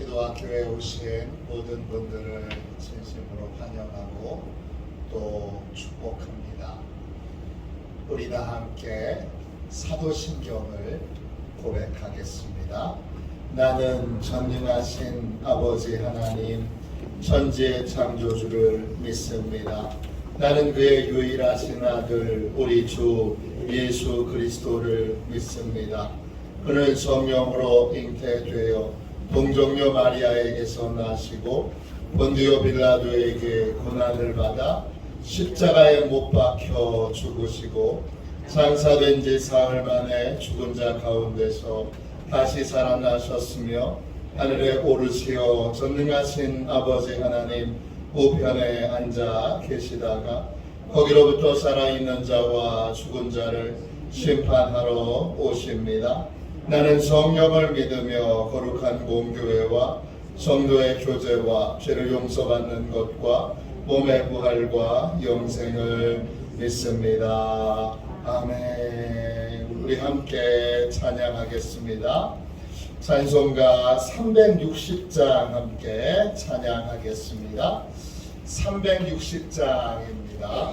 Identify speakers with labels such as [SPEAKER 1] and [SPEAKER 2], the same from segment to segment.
[SPEAKER 1] 기도학교에 오신 모든 분들을 진심으로 환영하고 또 축복합니다. 우리 다 함께 사도신경을 고백하겠습니다. 나는 전능하신 아버지 하나님 천지의 창조주를 믿습니다. 나는 그의 유일하신 아들 우리 주 예수 그리스도를 믿습니다. 그는 성령으로 잉태되어 동정녀 마리아에게서 나시고 본디오 빌라도에게 고난을 받아 십자가에 못 박혀 죽으시고 장사된 지 사흘 만에 죽은 자 가운데서 다시 살아나셨으며 하늘에 오르시어 전능하신 아버지 하나님 우편에 앉아 계시다가 거기로부터 살아있는 자와 죽은 자를 심판하러 오십니다. 나는 성령을 믿으며 거룩한 공교회와 성도의 교제와 죄를 용서받는 것과 몸의 부활과 영생을 믿습니다. 아멘. 우리 함께 찬양하겠습니다. 찬송가 360장 함께 찬양하겠습니다. 360장입니다.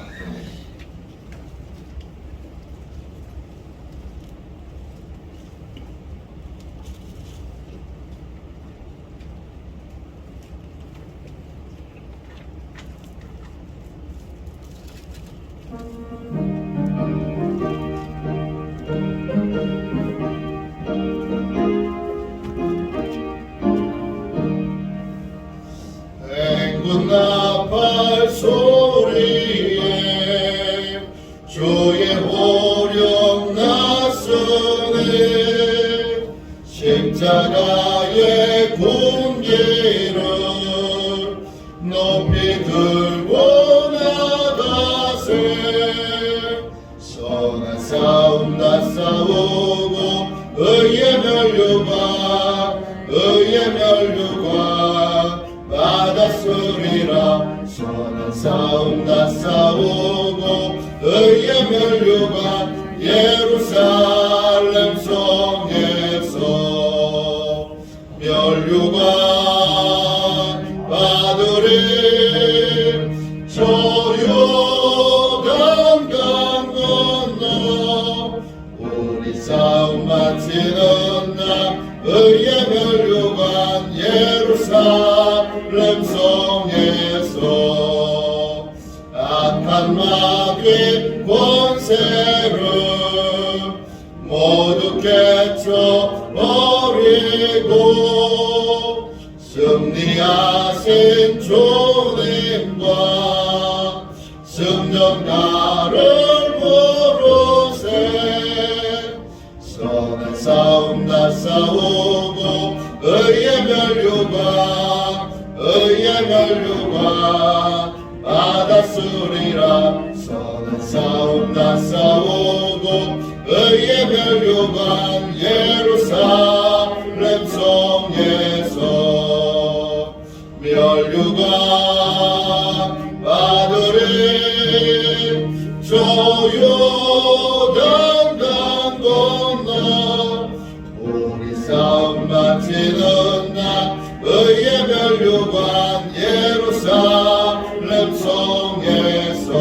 [SPEAKER 1] 나팔 소리에 주의 호령 나서네 십자가의 군기를 높이 들고 나가세 선한 싸움 다 싸우고 의의 멸류관 받았으리라 선한 싸움 다 싸우고 의의 멸류관 예루살렘 성에서 멸류관 받으리 저 요단 강 건너 우리 싸움 마치는 날 의의 멸류관 예루살렘 성에서 악한 마귀 권세를 모두 깨쳐버리고 승리하신 주님과 승전가를 부르세 선한 싸움 다 싸우고 의의 멸류관 받았으리라 선한 싸움 다 싸우고 의의 멸류관 예루살렘 성에서 멸류관 받으리 저 요단 강 건너 우리 싸움 마치는 날 의의 멸류관 예루살렘 성에서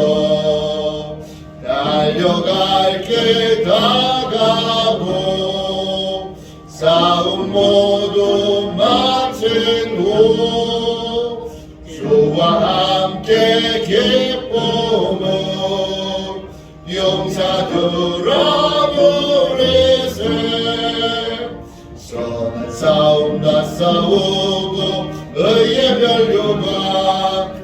[SPEAKER 1] 달려갈 길 다가고 싸움 모두 마친 후 주와 함께 기쁨을 용사들아 부르세 선한 싸움 다 싸우고 의의 멸류관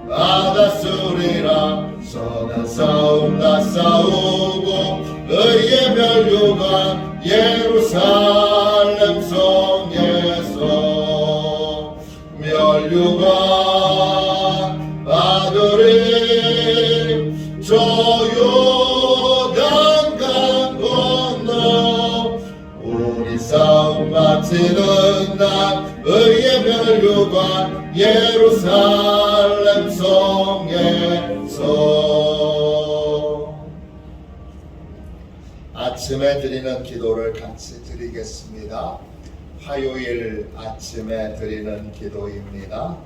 [SPEAKER 1] 받았으리라 선한 싸움 다 싸우고 의의 멸류관 예루살렘 성에서 멸류관 받으리 저 요단 강 건너 우리 싸움 마치는 날 의의 멸류관 예루살렘 성에서 아침에 드리는 기도를 같이 드리겠습니다. 화요일 아침에 드리는 기도입니다.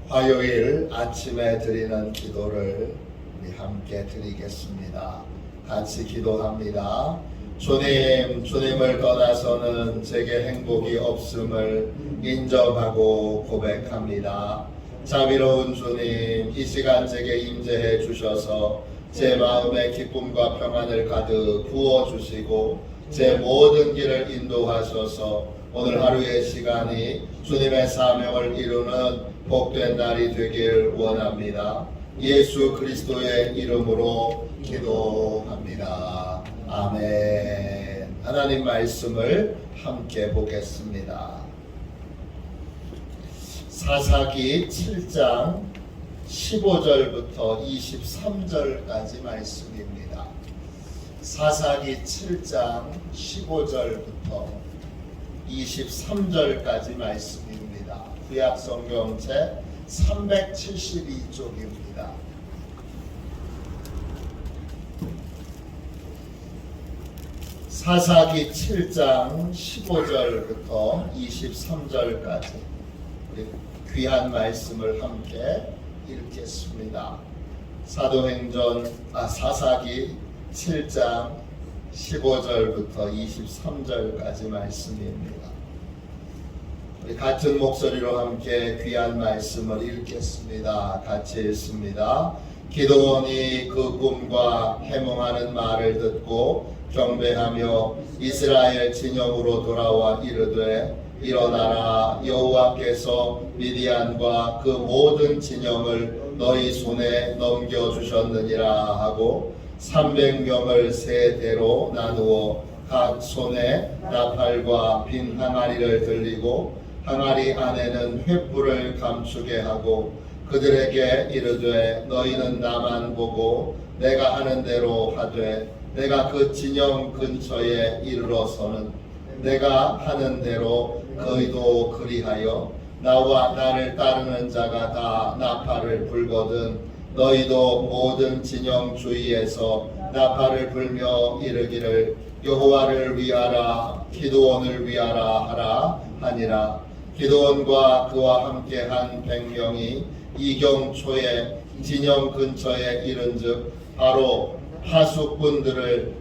[SPEAKER 1] 화요일 아침에 드리는 기도를 우리 함께 드리겠습니다. 같이 기도합니다. 주님을 떠나서는 제게 행복이 없음을 인정하고 고백합니다. 자비로운 주님, 이 시간 제게 임재해 주셔서 제 마음에 기쁨과 평안을 가득 부어주시고 제 모든 길을 인도하셔서 오늘 하루의 시간이 주님의 사명을 이루는 복된 날이 되길 원합니다. 예수 그리스도의 이름으로 기도합니다. 아멘. 하나님 말씀을 함께 보겠습니다. 사사기 7장 15절부터 23절까지 말씀입니다. 사사기 7장 15절부터 23절까지 말씀입니다. 구약 성경 제 372쪽입니다. 사사기 7장 15절부터 23절까지 우리 귀한 말씀을 함께 읽겠습니다. 사사기 7장 15절부터 23절까지 말씀입니다. 우리 같은 목소리로 함께 귀한 말씀을 읽겠습니다. 같이 읽습니다. 기드온이 그 꿈과 해몽하는 말을 듣고 경배하며 이스라엘 진영으로 돌아와 이르되 일어나라, 여호와께서 미디안과 그 모든 진영을 너희 손에 넘겨주셨느니라 하고 300명을 세 대로 나누어 각 손에 나팔과 빈 항아리를 들리고 항아리 안에는 횃불을 감추게 하고 그들에게 이르되 너희는 나만 보고 내가 하는 대로 하되 내가 그 진영 근처에 이르러서는 내가 하는 대로 너희도 그리하여 나와 나를 따르는 자가 다 나팔을 불거든 너희도 모든 진영 주위에서 나팔을 불며 이르기를 여호와를 위하라 기드온을 위하라 하라 하니라. 기드온과 그와 함께한 100명이 이경초에 진영 근처에 이른즉 바로 하숫꾼들을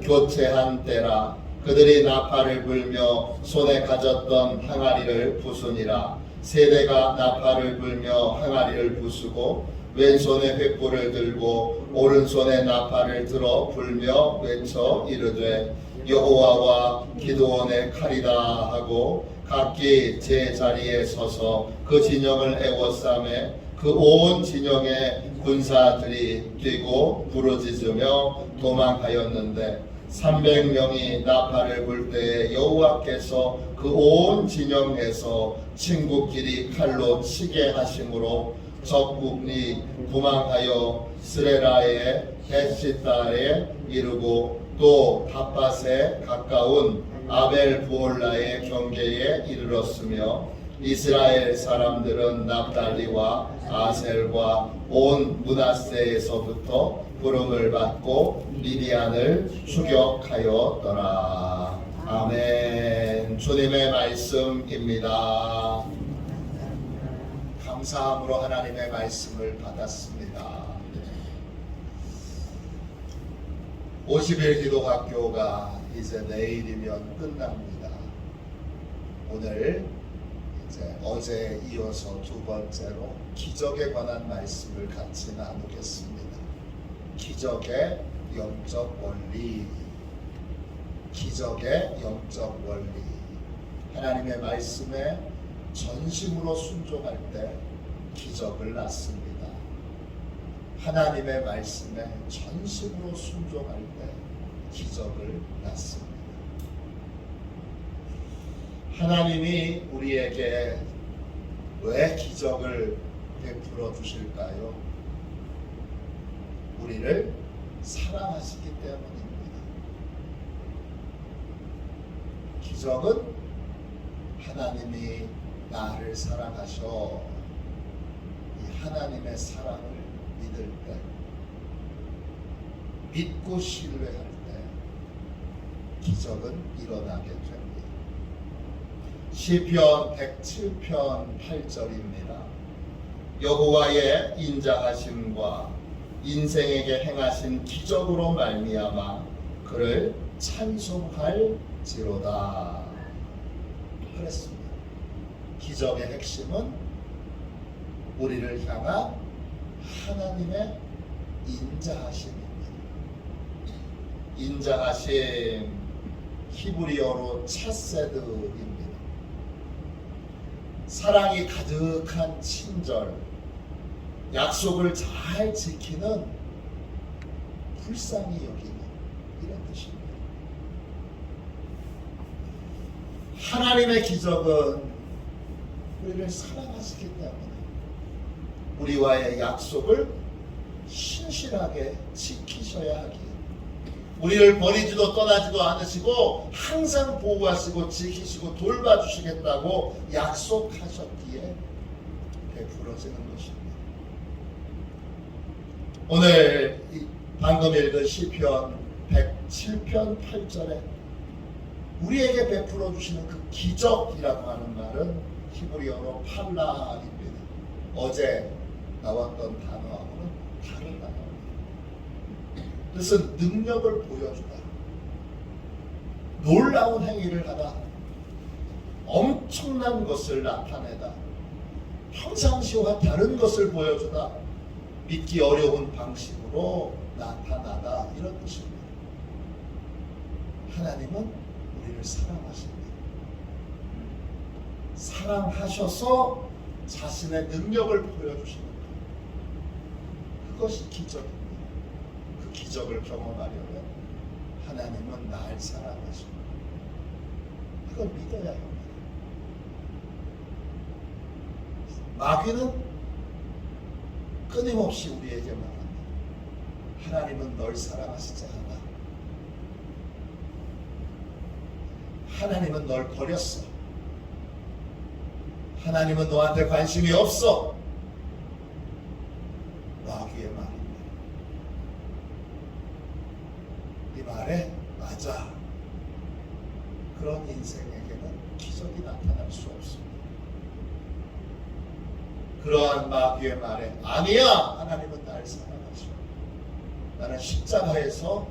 [SPEAKER 1] 교체한 때라. 그들이 나팔을 불며 손에 가졌던 항아리를 부수니라. 세대가 나팔을 불며 항아리를 부수고 왼손에 횃불을 들고 오른손에 나팔을 들어 불며 외쳐 이르되 여호와와 기드온의 칼이다 하고 각기 제 자리에 서서 그 진영을 에워싸매 그 온 진영의 군사들이 뛰고 부르짖으며 도망하였는데 300명이 나팔을 불 때에 여호와께서 그 온 진영에서 친구끼리 칼로 치게 하심으로 적군이 도망하여 스레라의 벳시다에 이르고 또 닷밧에 가까운 아벨 부올라의 경계에 이르렀으며 이스라엘 사람들은 납달리와 아셀과 온 므낫세에서부터 부름을 받고 미디안을 추격하였더라. 아멘. 주님의 말씀입니다. 감사함으로 하나님의 말씀을 받았습니다. 50일 기도학교가 이제 내일이면 끝납니다. 오늘 이제 어제에 이어서 두 번째로 기적에 관한 말씀을 같이 나누겠습니다. 기적의 영적 원리. 기적의 영적 원리. 하나님의 말씀에 전심으로 순종할 때 기적을 낳습니다. 하나님의 말씀에 전심으로 순종할 때 기적을 낳습니다. 하나님이 우리에게 왜 기적을 베풀어 주실까요? 우리를 사랑하시기 때문입니다. 기적은 하나님이 나를 사랑하셔 이 하나님의 사랑을 믿을 때, 믿고 신뢰할 때 기적은 일어나게 됩니다. 시편 107편 8절입니다. 여호와의 인자하심과 인생에게 행하신 기적으로 말미암아 그를 찬송할지로다 그랬습니다. 기적의 핵심은 우리를 향한 하나님의 인자하심입니다. 인자하심 히브리어로 차세드입니다. 사랑이 가득한 친절, 약속을 잘 지키는 불쌍히 여기는 이런 뜻입니다. 하나님의 기적은 우리를 사랑하시기 때문에 우리와의 약속을 신실하게 지키셔야 하기에 우리를 버리지도 떠나지도 않으시고 항상 보호하시고 지키시고 돌봐주시겠다고 약속하셨기에 베풀어지는 것입니다. 오늘 방금 읽은 시편 107편 8절에 우리에게 베풀어 주시는 그 기적이라고 하는 말은 히브리어로 팔라입니다. 어제 나왔던 단어하고는 다른 단어입니다. 그래서 능력을 보여주다, 놀라운 행위를 하다, 엄청난 것을 나타내다, 평상시와 다른 것을 보여주다, 믿기 어려운 방식으로 나타나다 이런 뜻입니다. 하나님은 우리를 사랑하십니다. 사랑하셔서 자신의 능력을 보여주시는 것, 그것이 기적입니다. 그 기적을 경험하려면 하나님은 날 사랑하십니다. 그걸 믿어야 합니다. 마귀는 끊임없이 우리에게 말합니다. 하나님은 널 사랑하시지 않아. 하나님은 널 버렸어. 하나님은 너한테 관심이 없어. 마귀의 말입니다. 이 말에 맞아. 그런 인생에게는 기적이 나타날 수 없습니다. 그러한 마귀의 말에 아니야. 하나님은 날 사랑하셔. 나는 십자가에서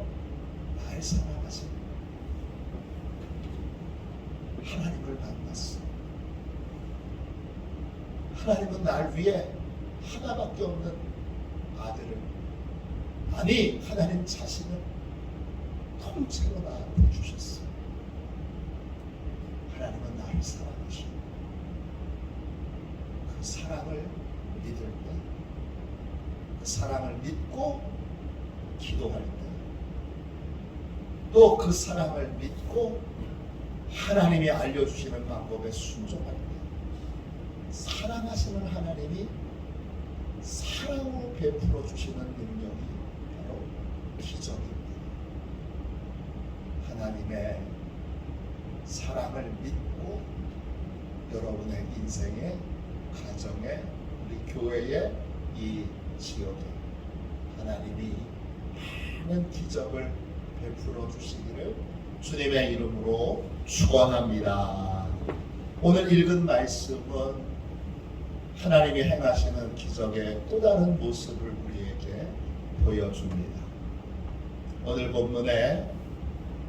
[SPEAKER 1] 날 사랑하십니다. 하나님을 만났어. 하나님은 날 위해 하나밖에 없는 아들을, 아니 하나님 자신을 통째로 나한테 주셨어. 하나님은 나를 사랑하셔. 그 사랑을 믿을 때, 그 사랑을 믿고 기도할 때, 또 그 사랑을 믿고 하나님이 알려주시는 방법에 순종할 때, 사랑하시는 하나님이 사랑으로 베풀어 주시는 능력이 바로 기적입니다. 하나님의 사랑을 믿고 여러분의 인생에, 가정에, 우리 교회에, 이 지역에 하나님이 많은 기적을 베풀어 주시기를 주님의 이름으로 축원합니다. 오늘 읽은 말씀은 하나님이 행하시는 기적의 또 다른 모습을 우리에게 보여줍니다. 오늘 본문에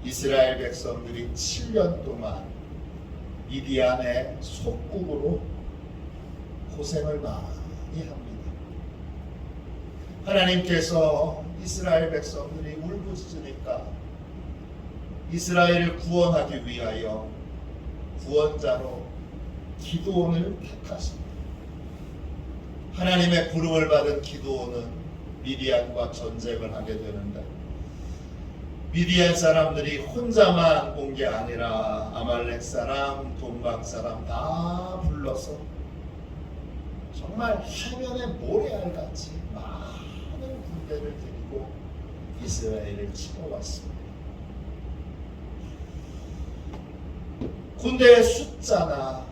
[SPEAKER 1] 이스라엘 백성들이 7년 동안 미디안의 속국으로 고생을 많이 합니다. 하나님께서 이스라엘 백성들이 울부짖으니까 이스라엘을 구원하기 위하여 구원자로 기드온을 택하십니다. 하나님의 부름을 받은 기드온은 미디안과 전쟁을 하게 되는데, 미디안 사람들이 혼자만 온 게 아니라 아말렉 사람, 동방 사람 다 불러서 정말 해변의 모래알같이 많은 군대를 데리고 이스라엘을 치러 왔습니다. 군대의 숫자나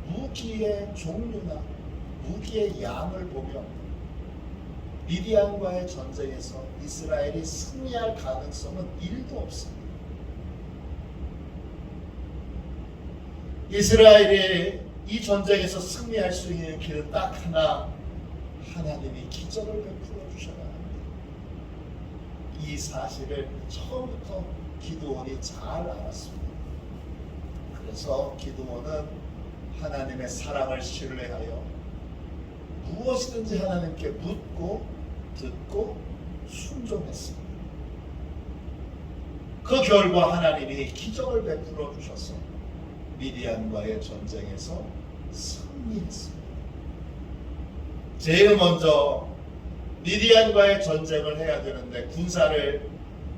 [SPEAKER 1] 무기의 종류나 무기의 양을 보면 미디안과의 전쟁에서 이스라엘이 승리할 가능성은 1도 없습니다. 이스라엘이 이 전쟁에서 승리할 수 있는 길은 딱 하나, 하나님이 기적을 베풀어 주셔야 합니다. 이 사실을 처음부터 기드온이 잘 알았습니다. 그래서 기드온은 하나님의 사랑을 신뢰하여 무엇이든지 하나님께 묻고 듣고 순종했습니다. 그 결과 하나님이 기적을 베풀어 주셔서 미디안과의 전쟁에서 승리했습니다. 제일 먼저 미디안과의 전쟁을 해야 되는데 군사를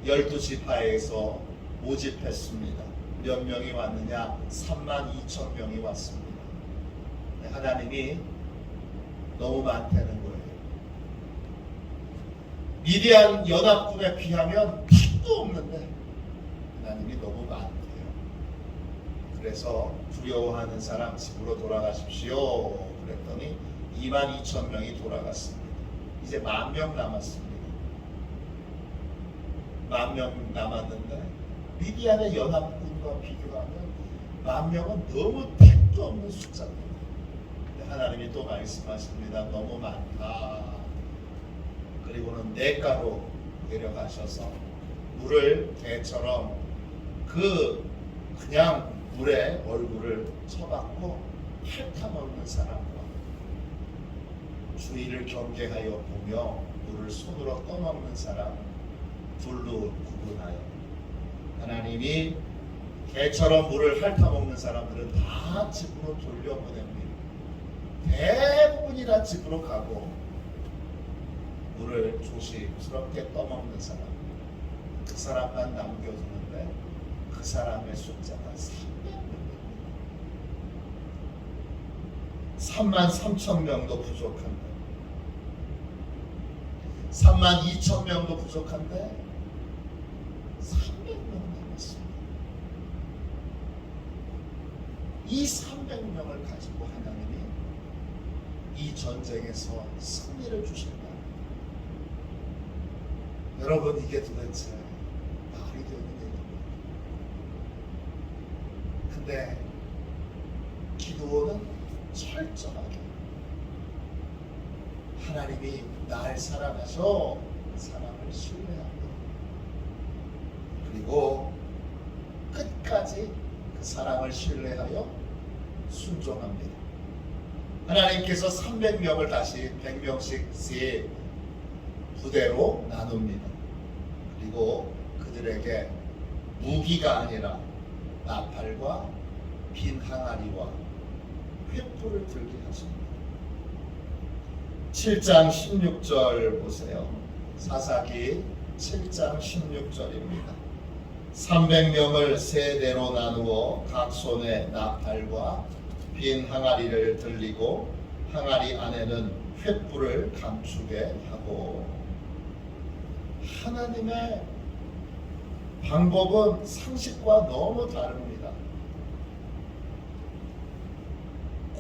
[SPEAKER 1] 12지파에서 모집했습니다. 몇 명이 왔느냐? 32,000명이 왔습니다. 하나님이 너무 많다는 거예요. 미디안 연합군에 비하면 택도 없는데 하나님이 너무 많대요. 그래서 두려워하는 사람 집으로 돌아가십시오. 그랬더니 22,000명이 돌아갔습니다. 이제 10,000명 남았습니다. 10,000명 남았는데 미디안의 연합군과 비교하면 10,000명은 너무 택도 없는 숫자입니다. 하나님이 또 말씀하십니다. 너무 많다. 그리고는 냇가로 내려가셔서 물을 개처럼 그냥 물에 얼굴을 쳐박고 핥아먹는 사람과 주위를 경계하여 보며 물을 손으로 떠먹는 사람 둘로 구분하여 하나님이 개처럼 물을 핥아먹는 사람들은 다 집으로 돌려보냅니다. 대부분이 다 집으로 가고 물을 조심스럽게 떠먹는 사람 그 사람만 남겨두는데 그 사람의 숫자가 33,000명도 부족한데 32,000명도 부족한데 300명 남았습니다. 이 300명을 가지고 하나님이 이 전쟁에서 승리를 주신다. 여러분 이게 도대체 말이 되는 얘기입니다. 근데 기드온은 철저하게 하나님이 날 사랑하셔 사랑을 신뢰합니다. 그리고 끝까지 그 사랑을 신뢰하여 순종합니다. 하나님께서 300명을 다시 100명씩 세 부대로 나눕니다. 그리고 그들에게 무기가 아니라 나팔과 빈 항아리와 횃불을 들게 하십니다. 7장 16절 보세요. 사사기 7장 16절입니다. 300명을 세 대로 나누어 각 손에 나팔과 빈 항아리를 들리고 항아리 안에는 횃불을 감추게 하고. 하나님의 방법은 상식과 너무 다릅니다.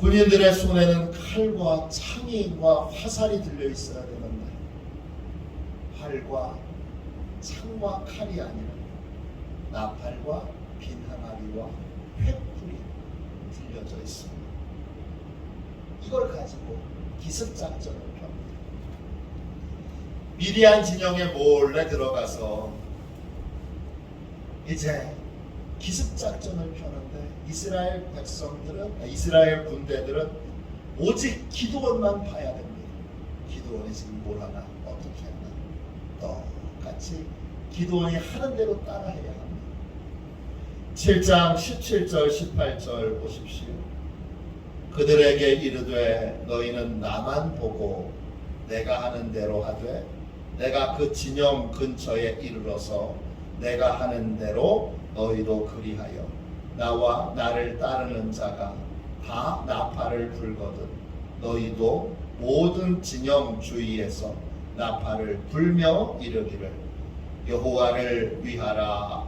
[SPEAKER 1] 군인들의 손에는 칼과 창과 화살이 들려 있어야 되는데 활과 창과 칼이 아니라 나팔과 빈 항아리와 횃불이 들려져 있습니다. 이걸 가지고 기습작전을 펴니다. 미디안 진영에 몰래 들어가서 이제 기습작전을 펴는데 이스라엘 군대들은 오직 기드온만 봐야 됩니다. 기드온이 지금 뭘 하나 어떻게 하나 똑같이 기드온이 하는 대로 따라해야 합니다. 7장 17절 18절 보십시오. 그들에게 이르되 너희는 나만 보고 내가 하는 대로 하되 내가 그 진영 근처에 이르러서 내가 하는 대로 너희도 그리하여 나와 나를 따르는 자가 다 나팔을 불거든 너희도 모든 진영 주위에서 나팔을 불며 이르기를 여호와를 위하라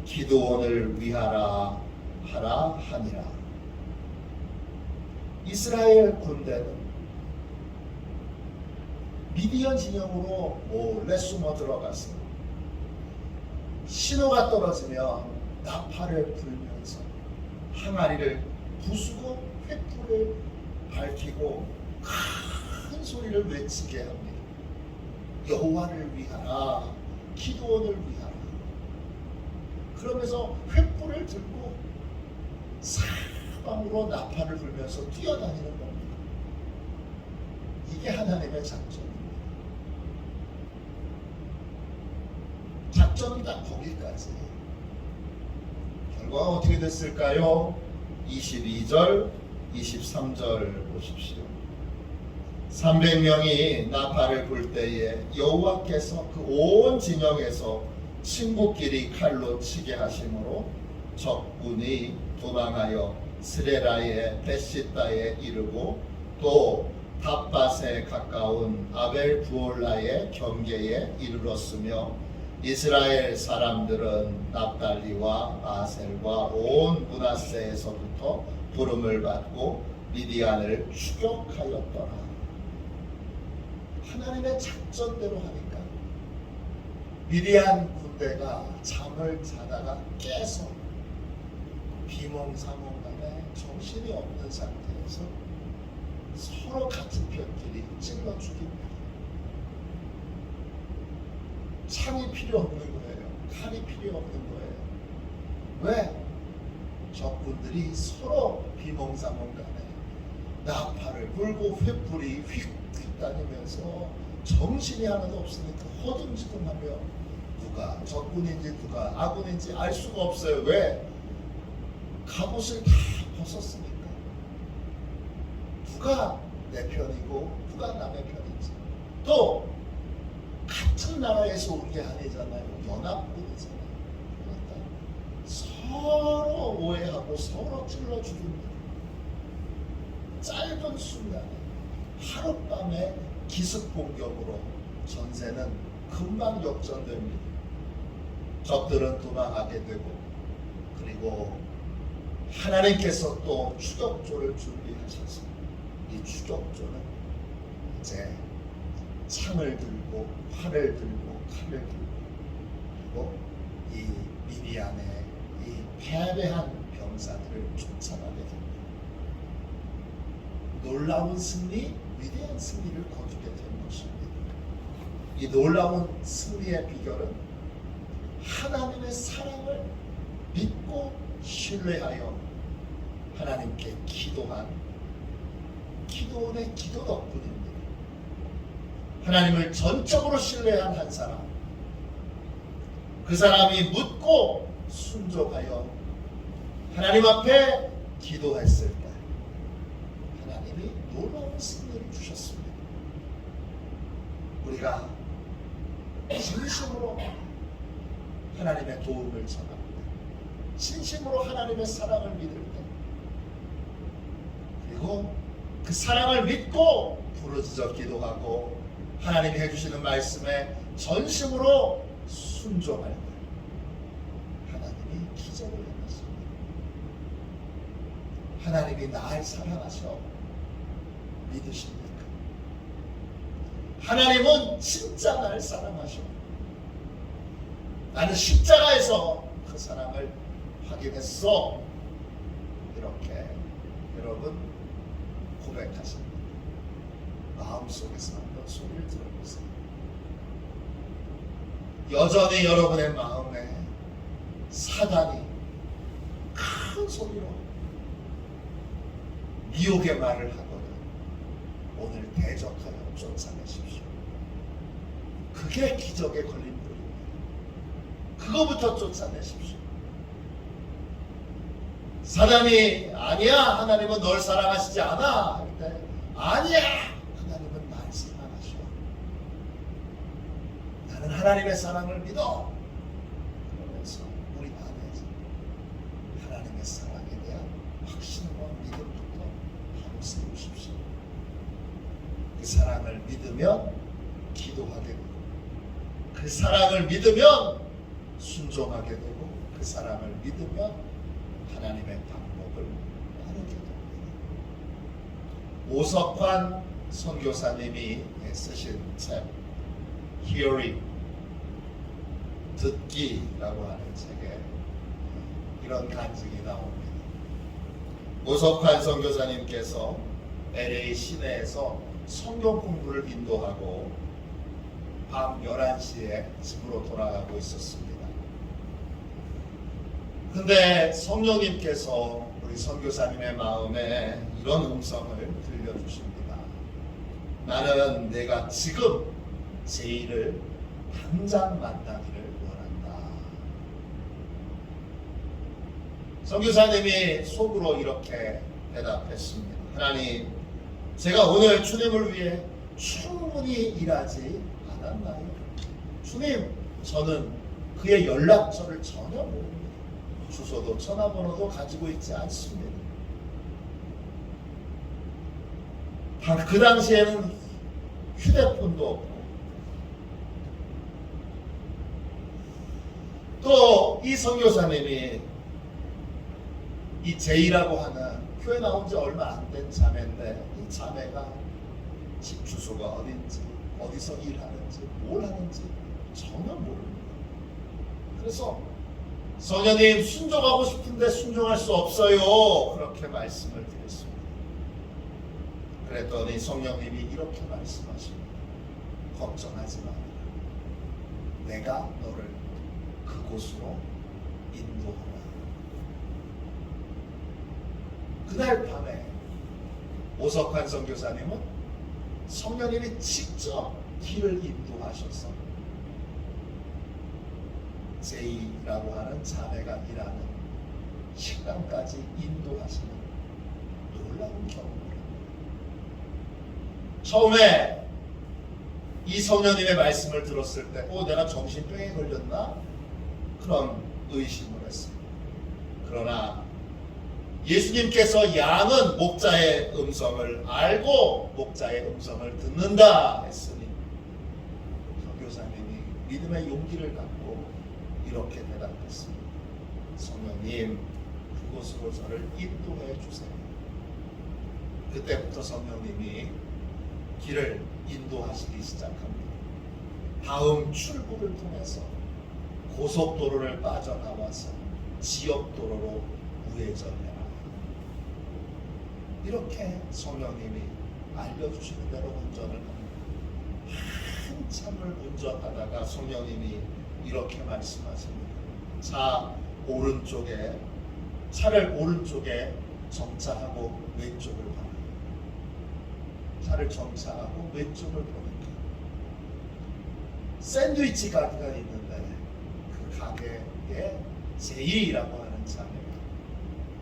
[SPEAKER 1] 기드온을 위하라 하라 하니라. 이스라엘 군대는 미디안 진영으로 몰래 숨어 들어가서 신호가 떨어지면 나팔을 불면서 항아리를 부수고 횃불을 밝히고 큰 소리를 외치게 합니다. 여호와를 위하라, 기도원을 위하라. 그러면서 횃불을 들고 사방으로 나팔을 불면서 뛰어다니는 겁니다. 이게 하나님의 작전입니다. 작전은 딱 거기까지. 결과가 어떻게 됐을까요? 22절, 23절 보십시오. 300명이 나팔을 불 때에 여호와께서 그 온 진영에서 친구끼리 칼로 치게 하심으로 적군이 도망하여 스레라의 베시다에 이르고 또 닷밭에 가까운 아벨 부올라의 경계에 이르렀으며 이스라엘 사람들은 납달리와 아셀과 온 므낫세에서부터 부름을 받고 미디안을 추격하였더라. 하나님의 작전대로 하니까 미디안 군대가 잠을 자다가 깨서 비몽사몽간에 정신이 없는 상태에서 서로 같은 편끼리 찔러 죽입니다. 창이 필요 없는 거예요. 칼이 필요 없는 거예요. 왜? 적군들이 서로 비몽사몽간에 나팔을 불고 횃불이 휙휙 다니면서 정신이 하나도 없으니까 허둥지둥하며 누가 적군인지 누가 아군인지 알 수가 없어요. 왜? 갑옷을 다 벗었으니까. 누가 내 편이고 누가 남의 편인지. 또 같은 나라에서 온 게 아니잖아요. 연합군이잖아요. 그러니까 서로 오해하고 서로 찔러 죽입니다. 짧은 순간에 하룻밤에 기습 공격으로 전세는 금방 역전됩니다. 적들은 도망하게 되고 그리고 하나님께서 또 추격조를 준비하셔서 이 추격조는 이제 창을 들고 활을 들고 칼을 들고 그리고 이 미디안의 이 패배한 병사들을 쫓아가게 됩니다. 놀라운 승리, 위대한 승리를 거두게 된 것입니다. 이 놀라운 승리의 비결은 하나님의 사랑을 믿고 신뢰하여 하나님께 기도한 기도원의 기도 덕분입니다. 하나님을 전적으로 신뢰한 한 사람, 그 사람이 묻고 순종하여 하나님 앞에 기도했을 때 하나님이 놀라운 승리를 주셨습니다. 우리가 진심으로 하나님의 도움을 전합니다. 진심으로 하나님의 사랑을 믿을 때 그리고 그 사랑을 믿고 부르짖어 기도하고 하나님이 해주시는 말씀에 전심으로 순종할 때 하나님이 기적을 행하십니다. 하나님이 나를 사랑하셔 믿으십니까? 하나님은 진짜 나를 사랑하셔. 나는 십자가에서 그 사랑을 확인했어. 이렇게 여러분 고백하십니다. 마음속에서 한번 소리를 들어보세요. 여전히 여러분의 마음에 사단이 큰 소리로 미혹의 말을 하거든 오늘 대적하여 쫓아내십시오. 그게 기적의 걸림돌입니다. 그거부터 쫓아내십시오. 사단이 아니야 하나님은 널 사랑하시지 않아 할 때 아니야 하나님은 날 사랑하셔. 나는 하나님의 사랑을 믿어. 그러면서 우리 안에서 하나님의 사랑에 대한 확신과 믿음부터 바로 세우십시오. 그 사랑을 믿으면 기도하게 되고 그 사랑을 믿으면 순종하게 되고 그 사랑을 믿으면 하나님의 방법을 따르게 됩니다. 오석환 선교사님이 쓰신 책 Hearing, 듣기라고 하는 책에 이런 간증이 나옵니다. 오석환 선교사님께서 LA 시내에서 성경 공부를 인도하고 밤 11시에 집으로 돌아가고 있었습니다. 근데 성령님께서 우리 선교사님의 마음에 이런 음성을 들려주십니다. 나는 내가 지금 제이를 당장 만나기를 원한다. 선교사님이 속으로 이렇게 대답했습니다. 하나님, 제가 오늘 주님을 위해 충분히 일하지 않았나요? 주님, 저는 그의 연락처를 전혀 모릅니다. 주소도 전화번호도 가지고 있지 않습니다. 그 당시에는 휴대폰도 없고 또 이 선교사님이 이 제이라고 하는 교회 나온 지 얼마 안 된 자매인데 이 자매가 집 주소가 어딘지 어디서 일하는지 뭘 하는지 전혀 모릅니다. 그래서 성령님 순종하고 싶은데 순종할 수 없어요. 그렇게 말씀을 드렸습니다. 그랬더니 성령님이 이렇게 말씀하십니다. 걱정하지 마라. 내가 너를 그곳으로 인도하라. 그날 밤에 오석환 선교사님은 성령님이 직접 길을 인도하셔서 제이라고 하는 자매가 일하는 식당까지 인도하시는 놀라운 경험을 합니다. 처음에 이 성령님의 말씀을 들었을 때 내가 정신병에 걸렸나? 그런 의심을 했습니다. 그러나 예수님께서 양은 목자의 음성을 알고 목자의 음성을 듣는다 했으니 선교사님이 믿음의 용기를 갖고 이렇게 대답했습니다. 성령님, 그곳으로 저를 인도해 주세요. 그때부터 성령님이 길을 인도하시기 시작합니다. 다음 출구를 통해서 고속도로를 빠져나와서 지역도로로 우회전해라. 이렇게 성령님이 알려주시는 대로 운전을 합니다. 한참을 운전하다가 성령님이 이렇게 말씀하십니다. 차를 오른쪽에 정차하고 왼쪽을 봐라. 차를 정차하고 왼쪽을 보니까 샌드위치 가게가 있는데 그 가게에 제이라고 하는 자매가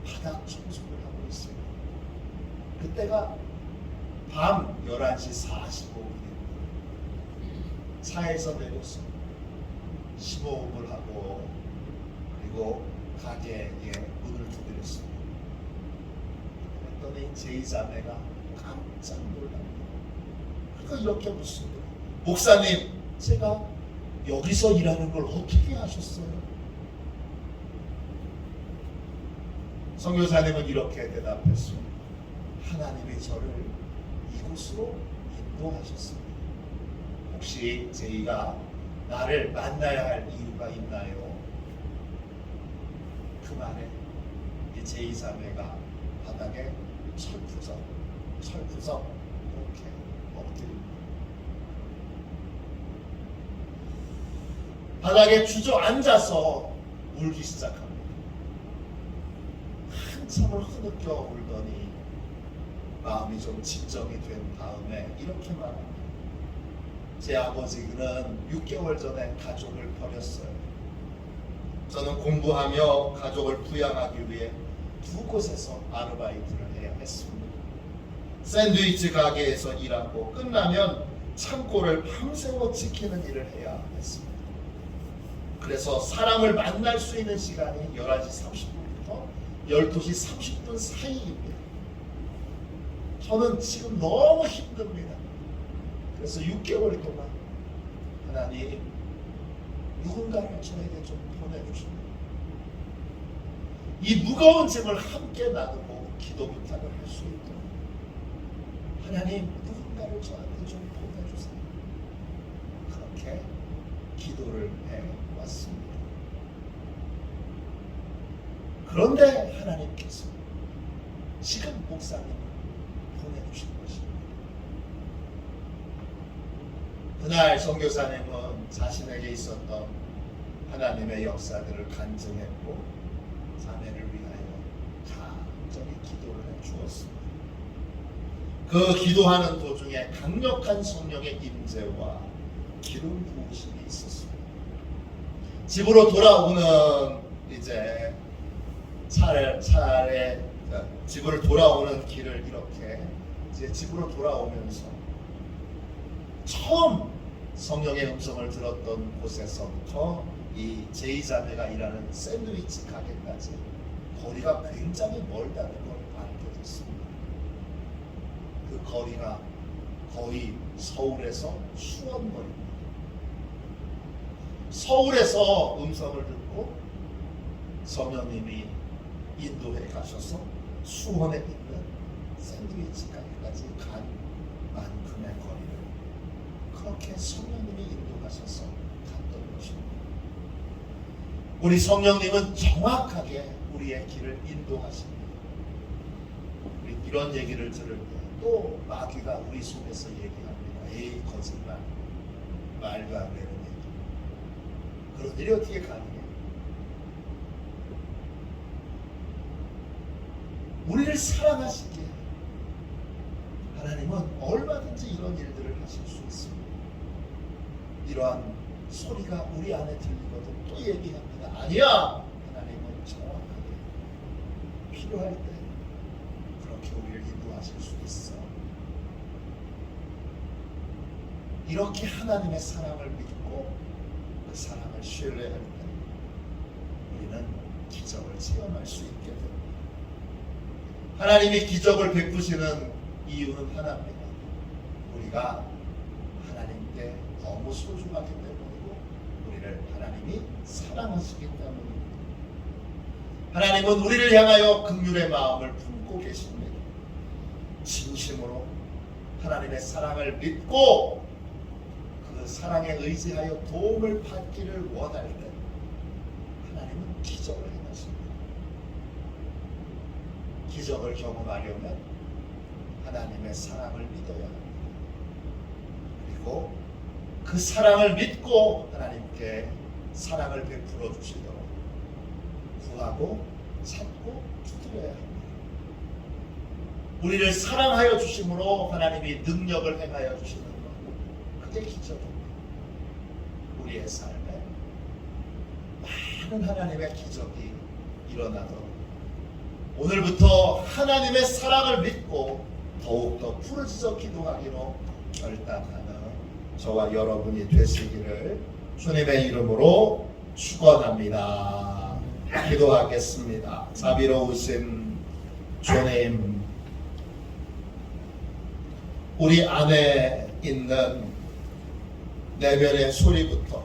[SPEAKER 1] 바닥 청소를 하고 있습니다. 그때가 밤 11시 45분입니다. 차에서 내려서 심호흡을 하고 그리고 가게에 문을 두드렸습니다. 그랬더니 제이 자매가 깜짝 놀랍니다. 그러니까 이렇게 묻습니다. 목사님, 제가 여기서 일하는 걸 어떻게 하셨어요? 선교사님은 이렇게 대답했습니다. 하나님이 저를 이곳으로 인도하셨습니다. 혹시 제이가 나를 만나야 할 이유가 있나요? 그 말에 이 제이 자매가 바닥에 철푸석 이렇게 엎드립니다. 바닥에 주저앉아서 울기 시작합니다. 한참을 흐느껴 울더니 마음이 좀 진정이 된 다음에 이렇게 말합니다. 제 아버지는 6개월 전에 가족을 버렸어요. 저는 공부하며 가족을 부양하기 위해 두 곳에서 아르바이트를 해야 했습니다. 샌드위치 가게에서 일하고 끝나면 창고를 밤새워 지키는 일을 해야 했습니다. 그래서 사람을 만날 수 있는 시간이 11시 30분부터 12시 30분 사이입니다. 저는 지금 너무 힘듭니다. 그래서 6개월 동안 하나님, 누군가를 저에게 좀 보내주십니다. 이 무거운 짐을 함께 나누고 기도 부탁을 할 수 있도록 하나님, 누군가를 저한테 좀 보내주세요. 그렇게 기도를 해왔습니다. 그런데 하나님께서 지금 목사님을 보내주신 것입니다. 그날 선교사님은 자신에게 있었던 하나님의 역사들을 간증했고 자매를 위하여 간절히 기도를 해주었습니다. 그 기도하는 도중에 강력한 성령의 임재와 기름 부으심이 있었습니다. 집으로 돌아오는 이제 차례 집으로 돌아오는 길을 이렇게 이제 집으로 돌아오면서 처음 성령의 음성을 들었던 곳에서부터 이 제2자매가 일하는 샌드위치 가게까지 거리가 굉장히 멀다는 걸 알게 됐습니다. 그 거리가 거의 서울에서 수원거리입니다. 서울에서 음성을 듣고 성령님이 인도에 가셔서 수원에 있는 샌드위치 가게까지 간 만큼의 거리를 그렇게 성령님이 인도하셔서 갔던 것입니다. 우리 성령님은 정확하게 우리의 길을 인도하십니다. 우리 이런 얘기를 들을 때 또 마귀가 우리 속에서 얘기합니다. 에이 거짓말, 말도 안 되는 얘기. 그런 일이 어떻게 가능해? 우리를 사랑하시기에 하나님은 얼마든지 이런 일들을 하실 수 있습니다. 이러한 소리가 우리 안에 들리거든 또 얘기합니다. 아니야! 하나님은 정확하게 필요할 때 그렇게 우리를 인도하실 수 있어. 이렇게 하나님의 사랑을 믿고 그 사랑을 신뢰할 때 우리는 기적을 체험할 수 있게 됩니다. 하나님이 기적을 베푸시는 이유는 하나입니다. 우리가 하나님께 너무 소중하기 때문이고 우리를 하나님이 사랑하시기 때문입니다. 하나님은 우리를 향하여 긍휼의 마음을 품고 계십니다. 진심으로 하나님의 사랑을 믿고 그 사랑에 의지하여 도움을 받기를 원할 때 하나님은 기적을 행하십니다. 기적을 경험하려면 하나님의 사랑을 믿어야 합니다. 그리고 그 사랑을 믿고 하나님께 사랑을 베풀어 주시도록 구하고 찾고 두드려야 합니다. 우리를 사랑하여 주심으로 하나님이 능력을 행하여 주시는 것, 그게 기적입니다. 우리의 삶에 많은 하나님의 기적이 일어나도록 오늘부터 하나님의 사랑을 믿고 더욱더 부르짖어 기도하기로 결단하는 저와 여러분이 되시기를 주님의 이름으로 축원합니다. 기도하겠습니다. 자비로우신 주님, 우리 안에 있는 내면의 소리부터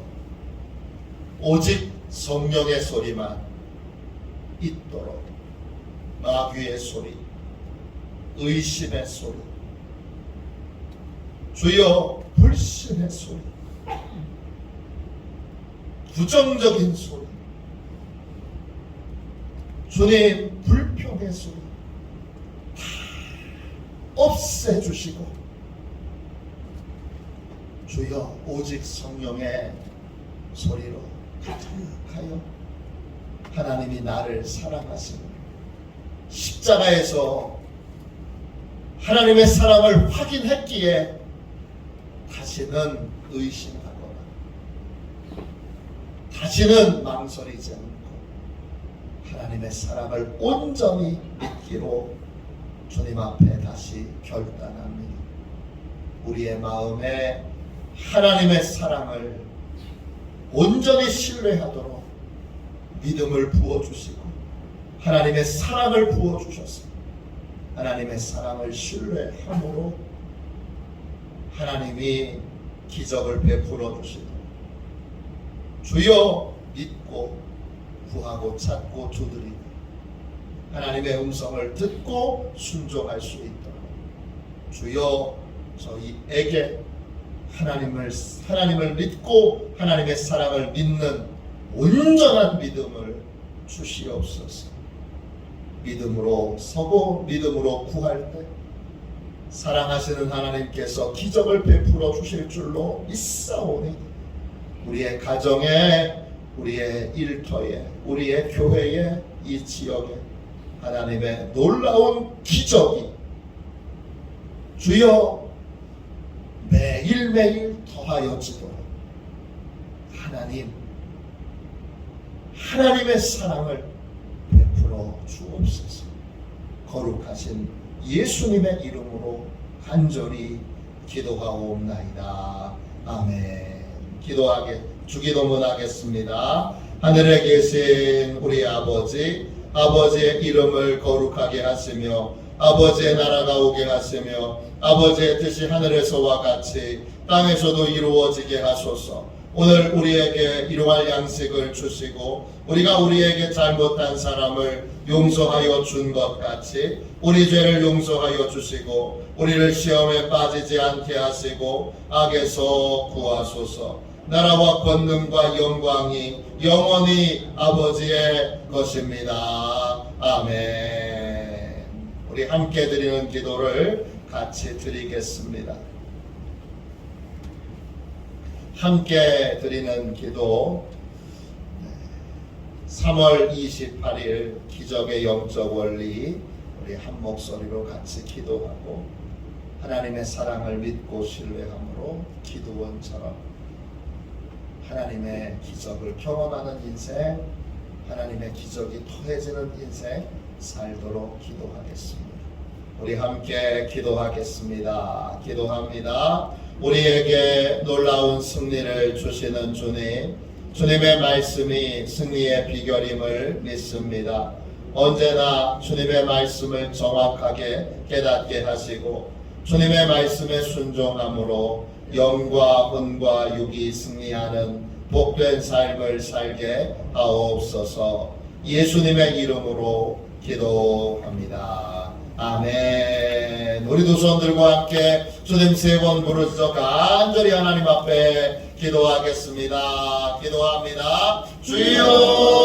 [SPEAKER 1] 오직 성령의 소리만 있도록 마귀의 소리, 의심의 소리, 주여 불신의 소리, 부정적인 소리, 주님 불평의 소리 다 없애주시고 주여 오직 성령의 소리로 가득하여 하나님이 나를 사랑하시는 십자가에서 하나님의 사랑을 확인했기에 다시는 의심하거나 다시는 망설이지 않고 하나님의 사랑을 온전히 믿기로 주님 앞에 다시 결단합니다. 우리의 마음에 하나님의 사랑을 온전히 신뢰하도록 믿음을 부어주시고 하나님의 사랑을 부어주셔서 하나님의 사랑을 신뢰함으로 하나님이 기적을 베풀어 주시도록 주여 믿고 구하고 찾고 두드리고 하나님의 음성을 듣고 순종할 수 있도록 주여 저희에게 하나님을 믿고 하나님의 사랑을 믿는 온전한 믿음을 주시옵소서. 믿음으로 서고 믿음으로 구할 때 사랑하시는 하나님께서 기적을 베풀어 주실 줄로 믿사오니 우리의 가정에, 우리의 일터에, 우리의 교회에, 이 지역에 하나님의 놀라운 기적이 주여 매일매일 더하여지도록 하나님의 사랑을 베풀어 주옵소서. 거룩하신 예수님의 이름으로 간절히 기도하옵나이다. 아멘. 주기도문 하겠습니다. 하늘에 계신 우리 아버지의 이름을 거룩하게 하시며 아버지의 나라가 오게 하시며 아버지의 뜻이 하늘에서와 같이 땅에서도 이루어지게 하소서. 오늘 우리에게 일용할 양식을 주시고 우리가 우리에게 잘못한 사람을 용서하여 준 것 같이 우리 죄를 용서하여 주시고 우리를 시험에 빠지지 않게 하시고 악에서 구하소서. 나라와 권능과 영광이 영원히 아버지의 것입니다. 아멘. 우리 함께 드리는 기도를 같이 드리겠습니다. 함께 드리는 기도, 3월 28일 기적의 영적 원리, 우리 한 목소리로 같이 기도하고 하나님의 사랑을 믿고 신뢰함으로 기도원처럼 하나님의 기적을 경험하는 인생, 하나님의 기적이 더해지는 인생 살도록 기도하겠습니다. 우리 함께 기도하겠습니다. 기도합니다. 우리에게 놀라운 승리를 주시는 주님의 말씀이 승리의 비결임을 믿습니다. 언제나 주님의 말씀을 정확하게 깨닫게 하시고 주님의 말씀에 순종함으로 영과魂과 육이 승리하는 복된 삶을 살게 하옵소서. 예수님의 이름으로 기도합니다. 아멘. 우리 두 손 들고 함께 주님 3번 부르짖어 간절히 하나님 앞에 기도하겠습니다. 기도합니다. 주여